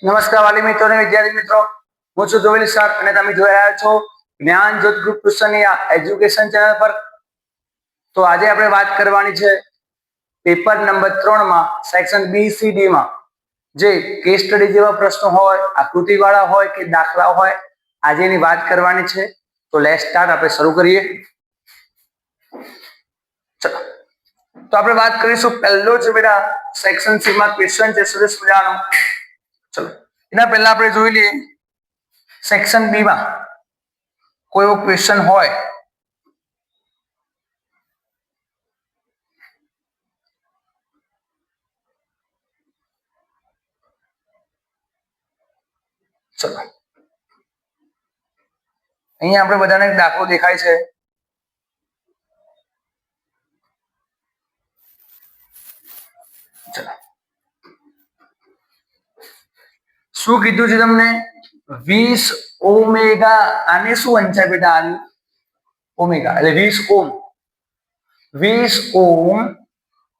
નમસ્કાર વાલી મિત્રો અને વિદ્યાર્થી મિત્રો, હું છું ધ્રુવિલ સર અને તમે જોઈ રહ્યા છો જ્ઞાન જ્યોત ગ્રુપ ટ્યુશનની એજ્યુકેશન ચેનલ પર. તો આજે આપણે વાત કરવાની છે પેપર નંબર 3 માં સેક્શન BCD માં જે કેસ સ્ટડી જેવા પ્રશ્નો હોય, આકૃતિ વાળા હોય કે દાખલા હોય, આજે એની વાત કરવાની છે. તો લેટ્સ સ્ટાર્ટ, આપણે શરૂ કરીએ. ચલો, તો આપણે વાત કરીશું પહેલો જ બેટા સેક્શન સી માં ક્વેશ્ચન છે સરસ મજાનો. ચલો, એના પહેલા આપણે જોઈ લઈએ સેક્શન બી માં કોઈ એવો ક્વેશ્ચન હોય ચલો અહીંયા આપણે બધાને દાખલો દેખાય છે. ચલો, શું કીધું છે તમને? 20 ઓમેગા. આને શું વંચાય બેટા? આની ઓમેગા એટલે 20 ઓમ. 20 ઓમ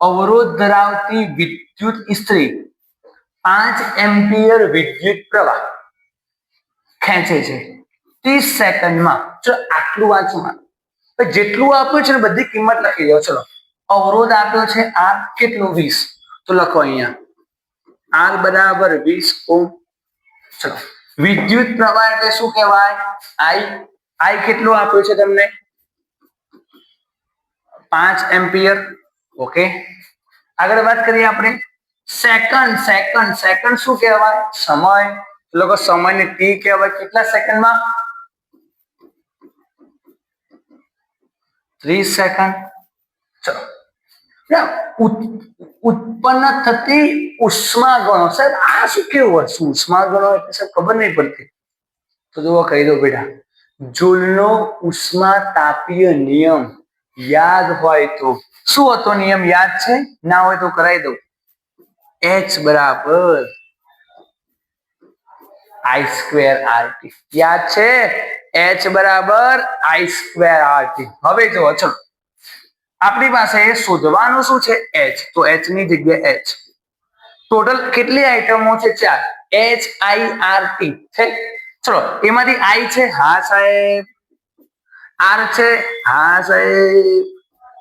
અવરોધ ધરાવતી વિદ્યુત ઇસ્ત્રી 5 એમ્પિયર વિદ્યુત પ્રવાહ ખેંચે છે 30 સેકન્ડમાં. ચલો, આટલું વાંચવું. જેટલું આપ્યું છે ને બધી કિંમત લખી દો. ચલો, અવરોધ આપ્યો છે R કેટલો? 20. તો લખો અહીંયા R બરાબર 20 ઓમ. ચલો, વિદ્યુત પ્રવાહ એટલે શું કહેવાય? I કેટલો આપ્યો છે તમને? 5 એમ્પિયર. ઓકે, આગળ વાત કરીએ આપણે સેકન્ડ. સેકન્ડ શું કહેવાય? સમય. લોકો સમયને T કહેવાય. કેટલા સેકન્ડમાં? 30 સેકન્ડ. ચલો, ઉત્પન્ન થતી ઉષ્મા ગણો. સાહેબ આ શું કેવું વસ્તુ? ઉષ્મા ગણો એટલે સાહેબ ખબર નહીં પડતી. તો જુઓ, કહી દો બેટા. જૂલનો ઉષ્મા તાપીય નિયમ યાદ હોય તો શું હતો નિયમ? યાદ છે? ના હોય તો કરાવી દઉં. H બરાબર I²RT. યાદ છે? H બરાબર I²RT. હવે જો, ચલો, આપણી પાસે શોધવાનું શું છે? H. તો H ની જગ્યાએ H. ટોટલ કેટલી આઈટમો છે? 4. HIRT છે. ચલો, એમાંથી I છે. હા સાહેબ. R છે. હા સાહેબ.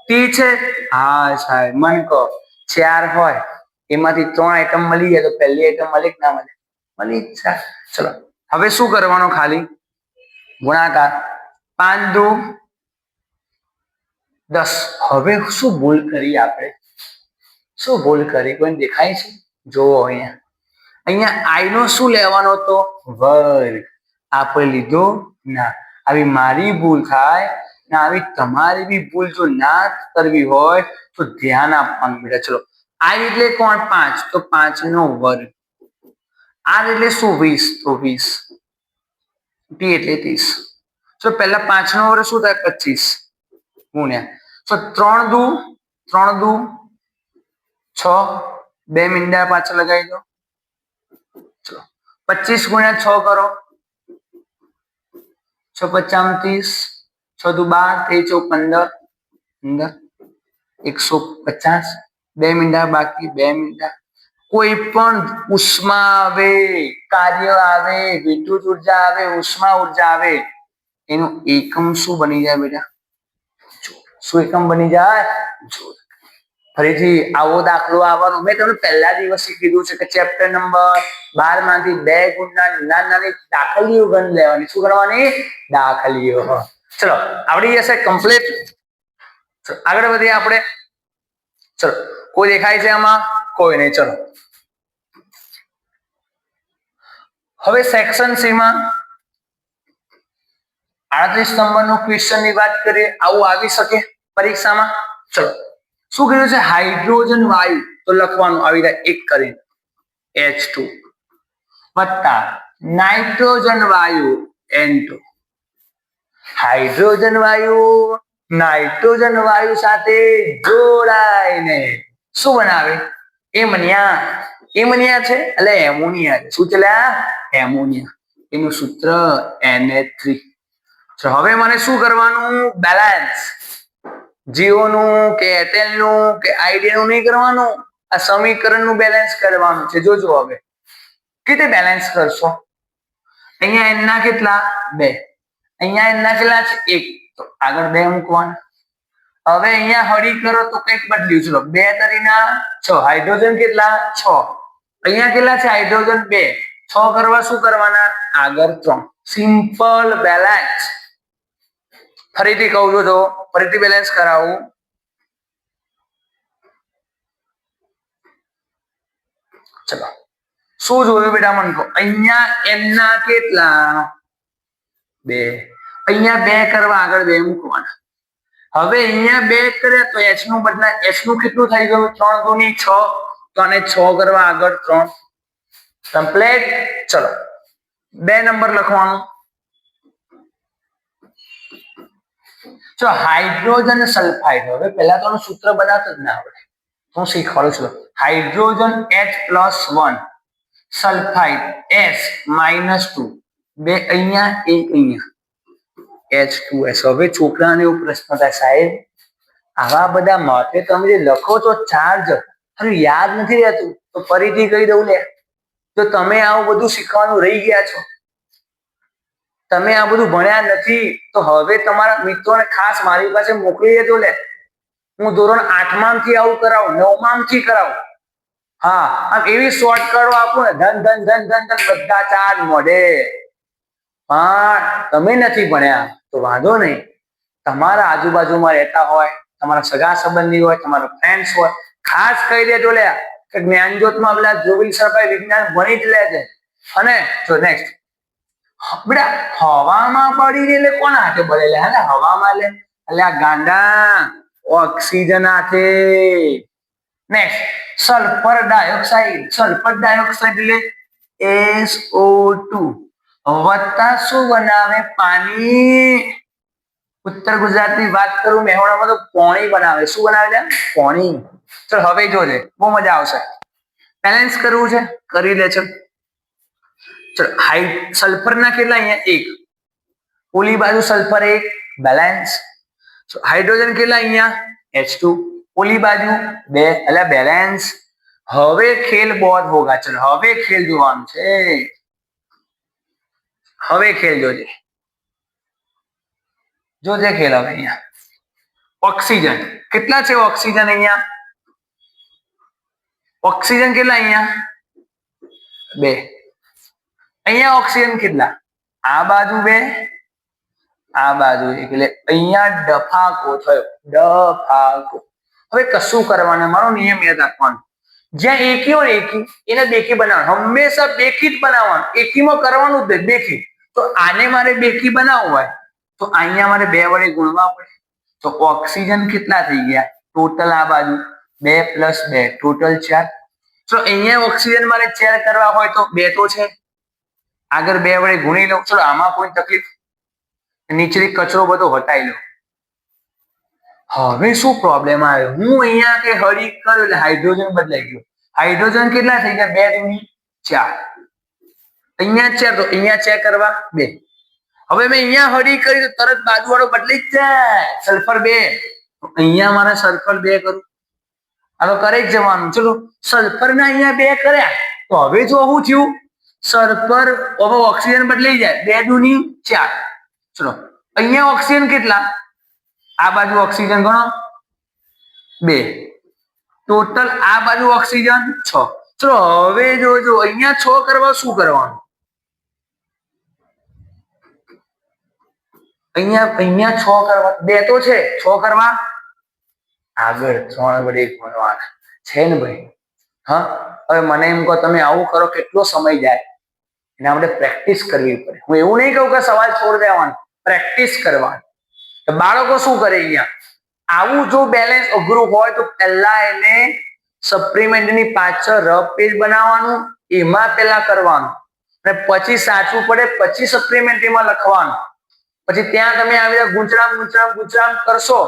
T છે. હા સાહેબ. મન કહો 4 હોય એમાંથી 3 આઈટમ મળી જાય તો પહેલી આઈટમ મળી કે ના મળે? મળી જ જાય. ચલો, હવે શું કરવાનો? ખાલી ગુણાકાર. 5 દુ 10. હવે શું ભૂલ કરી આપણે? શું ભૂલ કરી? કોઈ દેખાય છે? જોવો અહીંયા I નો શું લેવાનો હતો? વર્ગ. આપણે લીધો ના. આવી મારી ભૂલ થાય ને આવી તમારી બી ભૂલ જો ના કરવી હોય તો ધ્યાન આપવાનું બેટા. ચલો, I એટલે કોણ? 5. તો 5 નો વર્ગ. R એટલે શું? 20. તો 20. T એટલે 30. તો પહેલા 5 નો વર્ગ શું થાય? 25 ગુણ્યા. તો 3 દુ 6. 2 મીંડા પાછળ લગાવી દો. ચલો, 25 ગુણ્યા 6 કરો. 6 55 30. 6 દુ 12. 3 4 15. 150. 2 મીંડા બાકી. 2 મીંડા. કોઈ પણ ઉષ્મા આવે, કાર્ય આવે, વિદ્યુત ઉર્જા આવે, ઉષ્મા ઉર્જા આવે, એનું એકમ શું બની જાય બેટા? શું એકમ બની જાય? જૂલ. ફરીથી આવો દાખલો આવવાનો. મેં તમને પહેલા દિવસે કીધું છે કે ચેપ્ટર નંબર 12 માંથી 2 ગુણના નાની દાખલીઓ ગણ લેવાની. શું કરવાની? દાખલીઓ. ચલો, આવડી જશે કમ્પ્લીટ. આગળ વધીએ આપણે. ચલો, કોઈ દેખાય છે આમાં? કોઈ નહીં. ચલો, હવે સેક્શન સી માં 38 નંબરનો ક્વેશ્ચન ની વાત કરીએ. આવું આવી શકે પરીક્ષામાં. ચલો, શું કીધું છે? હાઇડ્રોજન વાયુ. તો લખવાનું આવી જાય 1 કરીને H2 વત્તા નાઇટ્રોજન વાયુ N2. હાઇડ્રોજન વાયુ નાઇટ્રોજન વાયુ સાથે જોડાઈને શું બનાવે? એમોનિયા. એમોનિયા છે એટલે એમોનિયા. શું છે? એમોનિયા. એનું સૂત્ર Na3. હવે મને શું કરવાનું? બેલેન્સ. જીઓ નું કે એટેલ નું કે આઈડિયા નું નહીં કરવાનું. આ સમીકરણ નું બેલેન્સ કરવાનું છે. જોજો હવે કેવી રીતે બેલેન્સ કરશો? અહીંયા n ના કેટલા 2, અહીંયા n ના કેટલા છે 1, તો આગળ 2 મૂકવાના. હવે અહીંયા હળી કરો તો કંઈક બદલ્યું. ચલો 2 તરીના 6, હાઇડ્રોજન કેટલા 6, અહીંયા કેટલા છે હાઇડ્રોજન 2, 6 કરવા શું કરવાના આગળ 3. Simple balance. ફરીથી કહું છું, તો ફરીથી બેલેન્સ કરાવું. ચલો શું જોયું બેટા મને કહો. અહીંયા n ના કેટલા 2, અહીંયા 2 કરવા આગળ 2 મૂકવાના. હવે અહીંયા 2 કર્યા તો h નું બદલા h નું કેટલું થઈ ગયું 3 દુની 6, તો આને 6 કરવા આગળ 3 કમ્પ્લીટ. ચલો 2 નંબર લખવાનું. જો હાઇડ્રોજન સલ્ફાઇડ, હવે પહેલા તો સૂત્ર બનાવતા જ ના આવડે, હું શીખવાડું છું. હાઇડ્રોજન H+1 સલ્ફાઇડ S-2, 2 અહીંયા 1 અહીંયા H2S. હવે છોકરાને એવો પ્રશ્ન થાય, સાહેબ આવા બધા માથે તમે જે લખો છો ચાર્જ યાદ નથી રહેતું, તો ફરીથી કહી દઉં લે. જો તમે આવું બધું શીખવાનું રહી ગયા છો, તમે આ બધું ભણ્યા નથી, તો હવે તમારા મિત્રોને ખાસ મારી પાસે મોકલી દેજો લે. હું ધોરણ 8 થી આવું કરાવું, 9 થી કરાવું. હા, આમ એવી શોર્ટકટો આપું ને ધન ધન ધન ધન ધન બધા ચાર્જ મળે. પણ તમે નથી ભણ્યા તો વાંધો નહીં. તમારા આજુબાજુમાં રહેતા હોય, તમારા સગા સંબંધી હોય, તમારા ફ્રેન્ડ્સ હોય, ખાસ કહી દેજો લે કે જ્ઞાનજ્યોતમાં પેલા જોગિલ સરભાઈ વિજ્ઞાન ભણી જ લે છે. અને જો નેક્સ્ટ બેટા હવામાં પડીને એટલે કોના હાથે બળેલા? હે હવામાં લે એટલે આ ગાંડા ઓક્સિજન હાથે. Next sulphur dioxide. Sulphur dioxide એટલે SO2 વત્તા શું બનાવે પાણી. ઉત્તર ગુજરાતની વાત કરું, મહેસાણામાં તો પાણી બનાવે. શું બનાવે છે? પાણી. ચલ હવે જોજે, બહુ મજા આવશે. બેલેન્સ કરવું છે, કરી લે છે. ચલો સલ્ફર ના કેટલા અહીંયા 1, ઓલી બાજુ સલ્ફર 1 બેલેન્સ. હાઇડ્રોજન કેટલા અહીંયા H2, ઓલી બાજુ 2 એટલે બેલેન્સ. હવે ખેલ બહોત હોગા. ચલો હવે ખેલ જોવાનું છે. હવે ખેલ જોજે, જોજે ખેલ. હવે અહીંયા ઓક્સિજન કેટલા છે? ઓક્સિજન અહીંયા ઓક્સિજન કેટલા અહીંયા 2, અહીંયા ઓક્સિજન કેટલા આ બાજુ 2, આ બાજુ 1, એટલે અહીંયા ડફાકો થયો. ડફાકો. હવે કશું કરવાનું, મારો નિયમ યાદ રાખવાનો. જ્યાં એકી હોય એકી એને બેકી બનાવવાનું, હંમેશા બેકી જ બનાવવાનું. એકીમાં કરવાનું જ બેકી. તો આને મારે બેકી બનાવવું હોય તો અહીંયા મારે 2 વડે ગુણવા પડે. તો ઓક્સિજન કેટલા થઈ ગયા ટોટલ? આ બાજુ 2 + 2 ટોટલ 4. તો અહીંયા ઓક્સિજન મારે 4 કરવા હોય તો 2 તો છે, આગળ 2 વડે ગુણી લઉં. ચલો આમાં કોઈ તકલીફ, નીચેથી કચરો બધો હટાઈ લો. હવે શું પ્રોબ્લેમ આવ્યો? હું અહીંયા કે હળી કર્યો એટલે હાઇડ્રોજન બદલાઈ ગયો. હાઇડ્રોજન કેટલા થઈ ગયા 2 દુની 4, અહીંયા 4, તો અહીંયા ચેક કરવા 2. હવે મેં અહીંયા હળી કરી તો તરત બાજુવાળો બદલી જ જાય. સલ્ફર 2, અહીંયા મારે સલ્ફર 2 કરું. આ તો કરી જ જવાનું. ચલો સલ્ફર ના અહીંયા 2 કર્યા, તો હવે જો શું થયું? સલ્ફર હવે ઓક્સિજન બદલાઈ જાય 2 દુની 4. ચલો અહીંયા ઓક્સિજન કેટલા? આ બાજુ ઓક્સિજન ગણો 2, ટોટલ આ બાજુ ઓક્સિજન 6. ચલો હવે જોજો અહીંયા 6 કરવા શું કરવાનું? અહીંયા 6 કરવા 2 તો છે, 6 કરવા આગળ 3 વડે ગુણવાના છે ને ભાઈ. હા, હવે મને એમ કહો તમે આવું કરો કેટલો સમય જાય? એના માટે પ્રેક્ટિસ કરવી પડે. હું એવું નહીં કહું કે સવાલ છોડી દેવાનો, પ્રેક્ટિસ કરવાની. તો બાળકો શું કરે અહીંયા આવું જો બેલેન્સ અઘરું હોય તો પહેલા એને સપ્લિમેન્ટની પાછળ રફ પેજ બનાવવાનું, એમાં પહેલા કરવાનું, અને પછી સાચું પડે પછી સપ્લિમેન્ટરીમાં લખવાનું. પછી ત્યાં તમે આવી રીતે ગુંચરામ કરશો,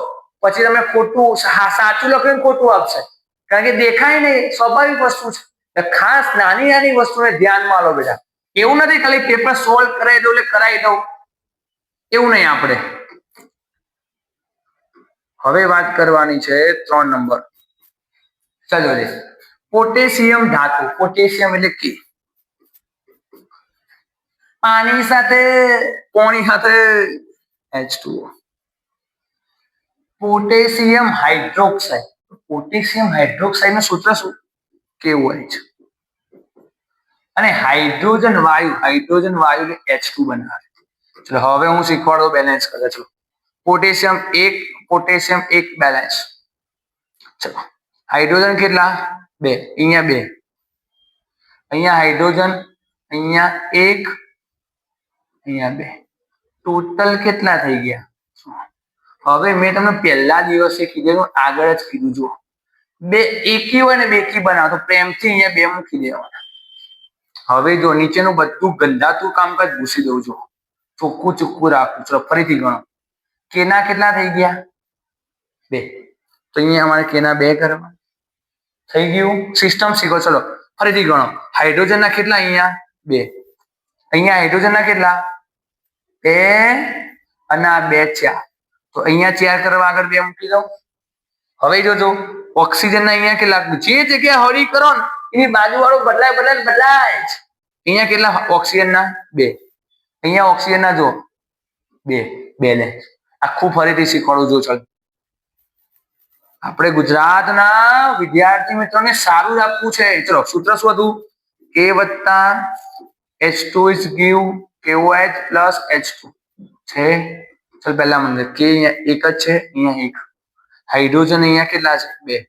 પછી તમે ખોટું સાચું લખીને ખોટું આપશે, કારણ કે દેખાય નહીં. સ્વાભાવિક વસ્તુ છે. ખાસ નાની નાની વસ્તુને ધ્યાનમાં લો બેટા. એવું નથી ખાલી પેપર સોલ્વ કરાવી દઉં એટલે કરાવી દઉં, એવું નહીં. આપણે હવે વાત કરવાની છે 3 નંબર. ચાલો રે પોટેશિયમ ધાતુ. પોટેશિયમ એટલે કે પાણી સાથે H2O. પોટેશિયમ હાઇડ્રોક્સાઇડ નું સૂત્ર શું? KOH. અને હાઇડ્રોજન વાયુ H2 બનાવે. ચલો હવે હું શીખવાડો બેલેન્સ કરે. ચલો પોટેશિયમ 1 બેલેન્સ. ચલો હાઇડ્રોજન કેટલા? 2. અહીંયા 2. અહીંયા હાઇડ્રોજન, અહીંયા 1, અહીંયા 2. ટોટલ કેટલા થઈ ગયા? હવે મેં તમને પહેલા દિવસે કીધેલું, આગળ જ કીધું. જુઓ, 2 એકી હોય ને બેકી બનાવો તો પ્રેમથી અહીંયા 2 મૂકી દેવાના. હવે જો નીચેનું બધું ગંધાતું કામકાજ ભૂસી દઉં છું, ચોખ્ખું રાખું. ચલો ફરીથી ગણો. કેના કેટલા થઈ ગયા? 2. તો અહીંયા અમારે કેના 2 કરવા થઈ ગયું. સિસ્ટમ શીખો. ચલો ફરીથી ગણો. હાઇડ્રોજન ના કેટલા? અહીંયા 2. અહીંયા હાઇડ્રોજન ના કેટલા? 2 અને આ 2 4. તો અહીંયા 4 કરવા આગળ 2 મૂકી દઉં. હવે જોજો ઓક્સિજન ના અહીંયા કેટલા? જે જગ્યા હળી કરો ને એની બાજુ વાળું બદલાય જ. અહીંયા કેટલા ઓક્સિજન ના? 2. અહીંયા ઓક્સિજન ના જો 2 બેલેન્સ. આખું ફરીથી શીખવાડું. જો ચાલ, આપણે ગુજરાતના વિદ્યાર્થી મિત્રોને સારું રાખવું છે. ચલો સૂત્ર શું હતું? K + H2 is give KOH plus H2 છે. ચલ પહેલા મને K અહીંયા 1 જ છે, અહીંયા 1. હાઇડ્રોજન અહીંયા કેટલા છે? 2.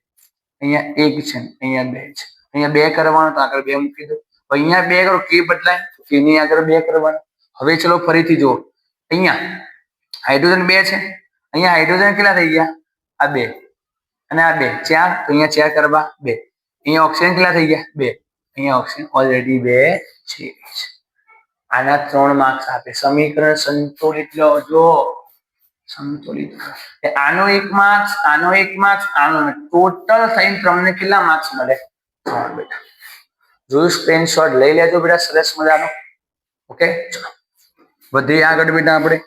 અહીંયા 1 છે, અહીંયા 2 છે. અહીંયા 2 કરવાનું તો આગળ 2 મૂકી દો. અહીંયા 2 કરો, K બદલાય, K ની આગળ 2 કરવાનું. હવે ચલો ફરીથી જુઓ. અહીંયા હાઇડ્રોજન 2 છે, અહીંયા હાઇડ્રોજન કેટલા થઈ ગયા? આ 2 અને આ 2 4. તો અહીંયા 4 કરવા 2. અહીંયા ઓક્સિજન કેટલા થઈ ગયા? 2. અહીંયા ઓક્સિજન ઓલરેડી 2 છે. આના 3 માર્ક્સ આપે. સમીકરણ સંતુલિત લો. જો સંતુલિત, આનો 1 માર્ક્સ, આનો 1 માર્ક્સ, આનો ટોટલ થઈને તમને કેટલા માર્ક્સ મળે? 3 બેટા. જોયું? સ્ક્રીનશોટ લઈ લેજો બેટા, સરસ મજાનો. ઓકે, ચલો વધીએ આગળ બેટા. આપણે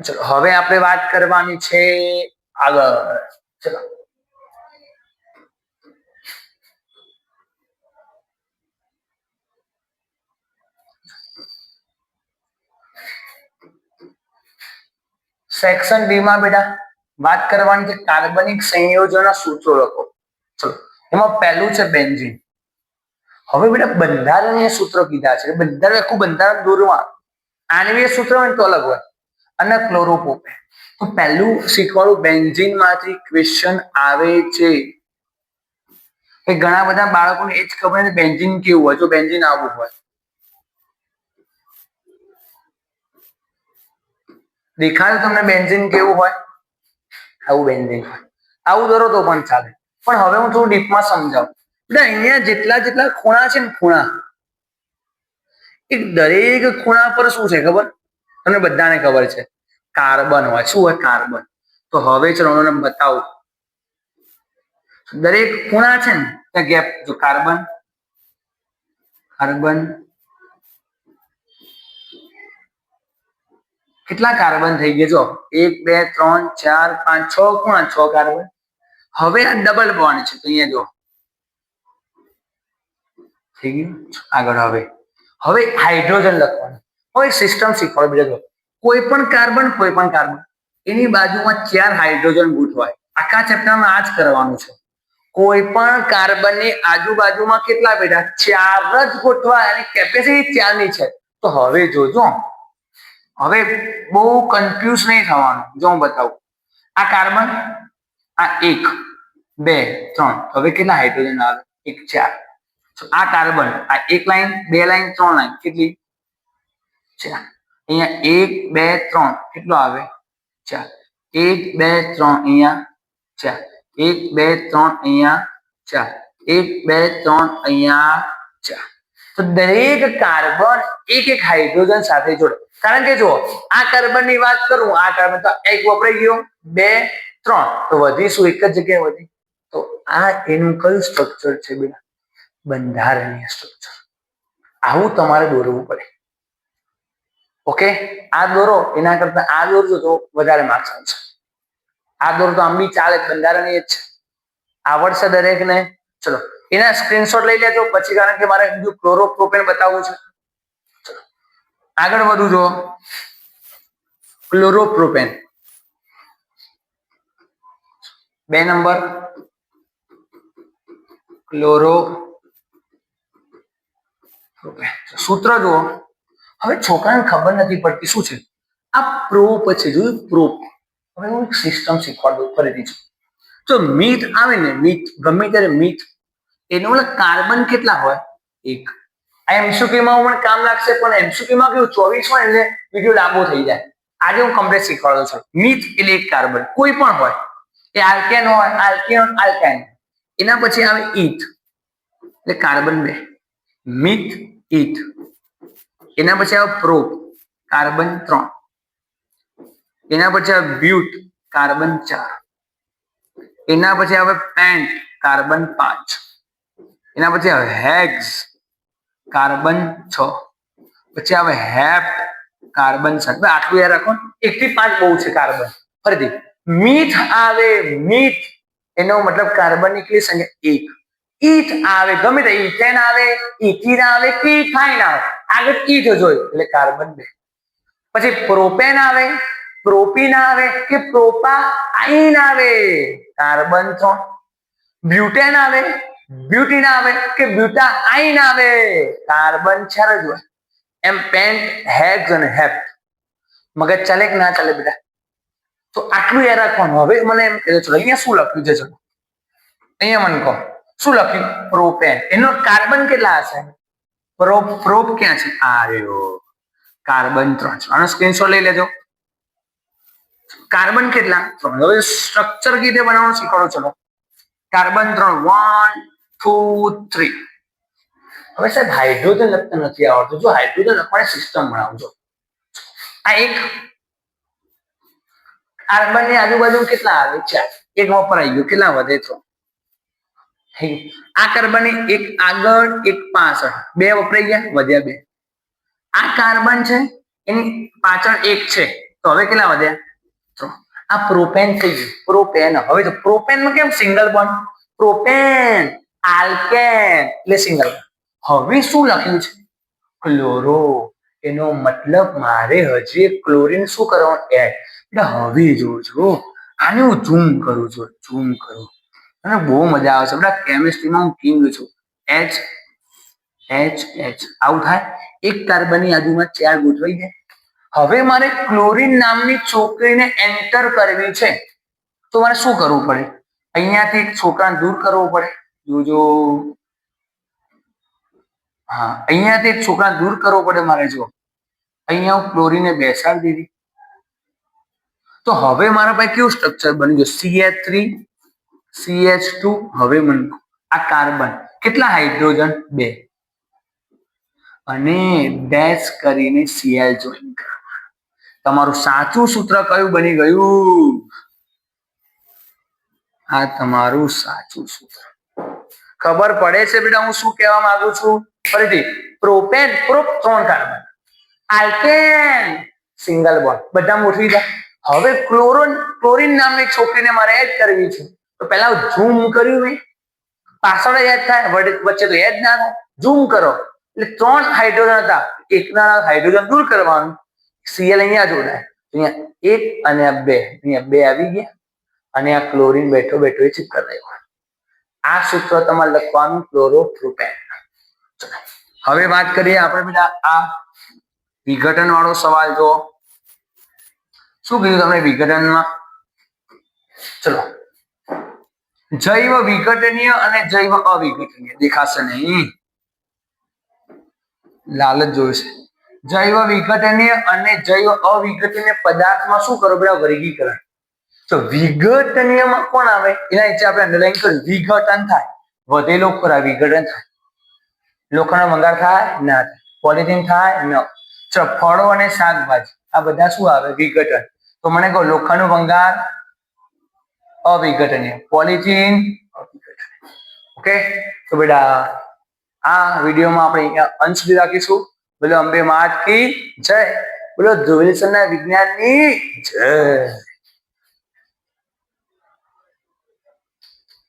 ચલો હવે આપણે વાત કરવાની છે આગળ. ચલો સેક્શન ડી માં બેટા વાત કરવાની છે કાર્બનિક સંયોજનના સૂત્રો લખો. ચલો એમાં પહેલું છે બેન્ઝીન. હવે બેટા બંધારણીય સૂત્રો કીધા છે. આખું બંધારણ દોરવાનું. આણ્વિય સૂત્ર હોય તો અલગ હોય. અને ક્લોરોપ્રોપેન. તો પહેલું શીખવાડું, બેન્ઝીન માંથી ક્વેશ્ચન આવે છે. ઘણા બધા બાળકોને એ જ ખબર નથી બેન્ઝીન કેવું હોય. જો બેન્ઝીન આવું હોય, દેખાય તમને બેન્ઝીન કેવું હોય? આવું બેન્ઝીન હોય. આવું દોરો તો પણ ચાલે. પણ હવે હું થોડું ડીપમાં સમજાવું. એટલે અહીંયા જેટલા ખૂણા છે ને, ખૂણા, એ દરેક ખૂણા પર શું છે ખબર? તમને બધાને ખબર છે, કાર્બન હોય. શું હોય? કાર્બન. તો હવે ચલો હું બતાવું. દરેક ખૂણા છે ને ત્યાં ગેપ. જો કાર્બન, કેટલા કાર્બન થઈ ગયા? જો 1 2 3 4 5 6 ખૂણા, 6 કાર્બન. હવે આ ડબલ બોન્ડ છે તો અહીંયા જો થઈ ગયું. આગળ હવે હાઇડ્રોજન લખવાનું. હવે સિસ્ટમ શીખવાડો બીજા. કોઈ પણ કાર્બન એની બાજુમાં 4 હાઇડ્રોજન ગોઠવાય. આખા ચેપ્ટરમાં આ જ કરવાનું છે. કોઈ પણ કાર્બનની આજુબાજુમાં કેટલા બેટા? 4 જ ગોઠવાય. અને કેપેસિટી 4 ની છે. તો હવે જોજો, હવે બહુ કન્ફ્યુઝ નહીં થવાનું. જો હું બતાવું. આ કાર્બન, આ 1 2 3. હવે કેટલા હાઇડ્રોજન આવે? 1 4. આ કાર્બન, આ 1 લાઈન 2 લાઈન 3 લાઈન કેટલી? 4. અહીંયા 1 2 3 કેટલો આવે? 4. 1 2 3 અહીંયા 4. 1 2 3 અહીંયા 4. 1 2 3 અહીંયા 4. તો દરેક કાર્બન એક હાઇડ્રોજન સાથે જોડે. કારણ કે જો આ કાર્બન ની વાત કરું, આ કાર્બન તો 1 વપરાઈ ગયો, 2 3 તો વધી શું? એક જ જગ્યાએ વધી. તો આ એનું કયું સ્ટ્રક્ચર છે બેટા? બંધારણીય સ્ટ્રક્ચર. આવું તમારે દોરવું પડે. ઓકે, આ દોરો એના કરતા આ દોરજો તો વધારે માર્ક્સ આવશે. આ દોરો તો આમ બી ચાલે, બંધારણીય જ છે, આવડશે દરેકને. ચલો એના સ્ક્રીનશોટ લઈ લેજો પછી, કારણ કે મારે બીજું ક્લોરોપ્રોપેન બતાવવું છે. ચલો આગળ વધુ જો ક્લોરોપ્રોપેન 2 નંબર ક્લોરોપ્રોપેન સૂત્ર જુઓ. હવે છોકરાને ખબર નથી પડતી શું છે આ પ્રોપ છે, જોયું પ્રોપ. હવે હું એક સિસ્ટમ શીખવાડું ફરીથી. તો મીથ આવે ને, મીથ ગમે ત્યારે મીથ એનો મતલબ કાર્બન કેટલા હોય? 1. આ એમસીક્યુ માં પણ કામ લાગશે, પણ એમસીક્યુ માં કેવું 24 હોય એટલે વિડિયો લાંબો થઈ જાય. આજે હું કમ્પ્લીટ શીખવાડું છું. મીથ એટલે એક કાર્બન કોઈ પણ હોય, એ આલ્કેન હોય, આલ્કેન, આલ્કાઇન. એના પછી આવે ઈથ એટલે કાર્બન 2, મીથ ઈથ. એના પછી આવે પ્રોપ કાર્બન 3. એના પછી આવે બ્યુટ કાર્બન 4. એના પછી આવે પેન્ટ કાર્બન 5. એના પછી આવે હેક્સ કાર્બન 6. પછી આવે હેપ્ટ કાર્બન 7. આટલું યાદ રાખો, 1 થી 5 બહુ છે કાર્બન. ફરીથી મીથ આવે, મીથ એનો મતલબ કાર્બન ની કેટલી સંખ્યા? 1. ઈથ આવે, ગમે તે ઇથેન આવે, ઇથિન આવે કે ઇથાઇન આવે, આગળ ઈથ જોઈ એટલે કાર્બન 2. પછી પ્રોપેન આવે, પ્રોપીન આવે કે પ્રોપાઇન આવે, કાર્બન 3. બ્યુટેન આવે, બ્યુટીન આવે કે બ્યુટાઇન આવે, કાર્બન 4 જ હોય. એમ પેન્ટ, હેક્સ અને હેપ્ટ. મગજ ચાલે કે ના ચાલે બેટા? તો આટલું યાદ રાખવાનું. હવે મને એમ કહેજો, ચલો અહીંયા શું લખ્યું છે? ચલો અહીંયા મને કહો શું લખ્યું? પ્રોપેન. એનો કાર્બન કેટલા હશે? પ્રોપ ક્યાં છે? આ રહ્યો કાર્બન 3. આનો સ્ક્રીનશોટ લઈ લેજો. કાર્બન કેટલા? 3. હવે સ્ટ્રક્ચર કેવી રીતે બનાવવાનું શીખવાડો. ચલો કાર્બન 3 1 2 3. હવે સાહેબ હાઇડ્રોજન લખતા નથી આવડતું, જો હાઇડ્રોજન લખવાની સિસ્ટમ બનાવજો. આ એક કાર્બન ની આજુબાજુ કેટલા આવે? 4. એક વપરાઈ ગયો, કેટલા વધે? 3. આ કાર્બન ની એક આગળ એક પાછળ, 2 વપરાઈ ગયા, વધ્યા 2. આ કાર્બન છે એની પાછળ એક છે, તો હવે કેટલા વધ્યા? 3. આ પ્રોપેન થઈ ગયું, પ્રોપેન. હવે તો પ્રોપેન માં કેમ સિંગલ બોન્ડ? પ્રોપેન આલ્કેન એટલે સિંગલ બોન્ડ. હવે શું લખ્યું છે? ક્લોરો. એનો મતલબ મારે હજી એક ક્લોરીન શું કરવાનું? એડ. એટલે હવે જોજો, આને હું ઝૂમ કરું છું, ઝૂમ કરું અને બહુ મજા આવે છે બેટા. કેમિસ્ટ્રીમાં હું કિંગ છું. H H H આવું થાય. એક કાર્બનની આજુમાં 4 ગોઠવાઈ જાય. હવે મારે ક્લોરીન નામની છોકરીને એન્ટર કરવી છે, તો મારે શું કરવું પડે? અહીંયાથી એક છોકરાને દૂર કરવો પડે. જોજો, હા અહીંયાથી એક છોકરાને દૂર કરવો પડે મારે. જો અહીંયા હું ક્લોરીને બેસાડી દીધી, તો હવે મારા પાસે કેવું સ્ટ્રક્ચર બની ગયું? CH3 CH2. હવે મને આ કાર્બન કેટલા હાઇડ્રોજન? 2. અને ડેશ કરીને Cl જોઈન કરવાનું. તમારું સાચું સૂત્ર કયું બની ગયું? આ તમારું સાચું સૂત્ર. ખબર પડે છે બેટા હું શું કહેવા માંગુ છું? ફરીથી propane, prop 3 carbon, alkane single bond, બધા ગોઠવી દે. હવે ક્લોરીન નામની છોકરીને મારે એડ કરવી છે, તો પહેલા ઝૂમ કર્યું મેં, પાછળ યાદ થાય, વચ્ચે તો યાદ ના થાય. ઝૂમ કરો એટલે 3 હાઇડ્રોજન હતા, એકના હાઇડ્રોજન દૂર કરવાનું. Cl અહીંયા જોડાય, અહીંયા 1 અને 2, અહીંયા 2 આવી ગયા અને આ ક્લોરીન બેઠો બેઠો એ ચિપકી રહ્યો. આ સૂત્ર તમારે લખવાનું, ક્લોરોપ્રોપેન. હવે વાત કરીએ આપણે બેટા આ વિઘટન વાળો સવાલ. જો શું કીધું તમને વિઘટનમાં? ચલો જૈવ વિઘટનીય અને જૈવ અવિઘટનીય દેખાશે નહીં, લાલ જ જોયું છે. જૈવ વિઘટનીય અને જૈવ અવિઘટનીય પદાર્થમાં શું કરો બેટા? વર્ગીકરણ. તો વિઘટનીયમાં કોણ આવે? એના નીચે આપણે અંડરલાઈન કર્યું, વિઘટન થાય, વધેલો ખોરાક વિઘટન થાય. લોખંડનો ભંગાર થાય? ના થાય. પોલિથીન થાય? ન. ચલો ફળો અને શાકભાજી આ બધા શું આવે? વિઘટન. તો મને કહો લોખંડનો ભંગાર અવિઘટનીય, પોલિથીન અવિઘટનીય. ઓકે, તો બેટા આ વિડીયોમાં આપણે અહીંયા અંત સુધી રાખીશું. બોલો અંબે માત કી જય. બોલો ધ્રુવ વિલ્સનના વિજ્ઞાનની જય.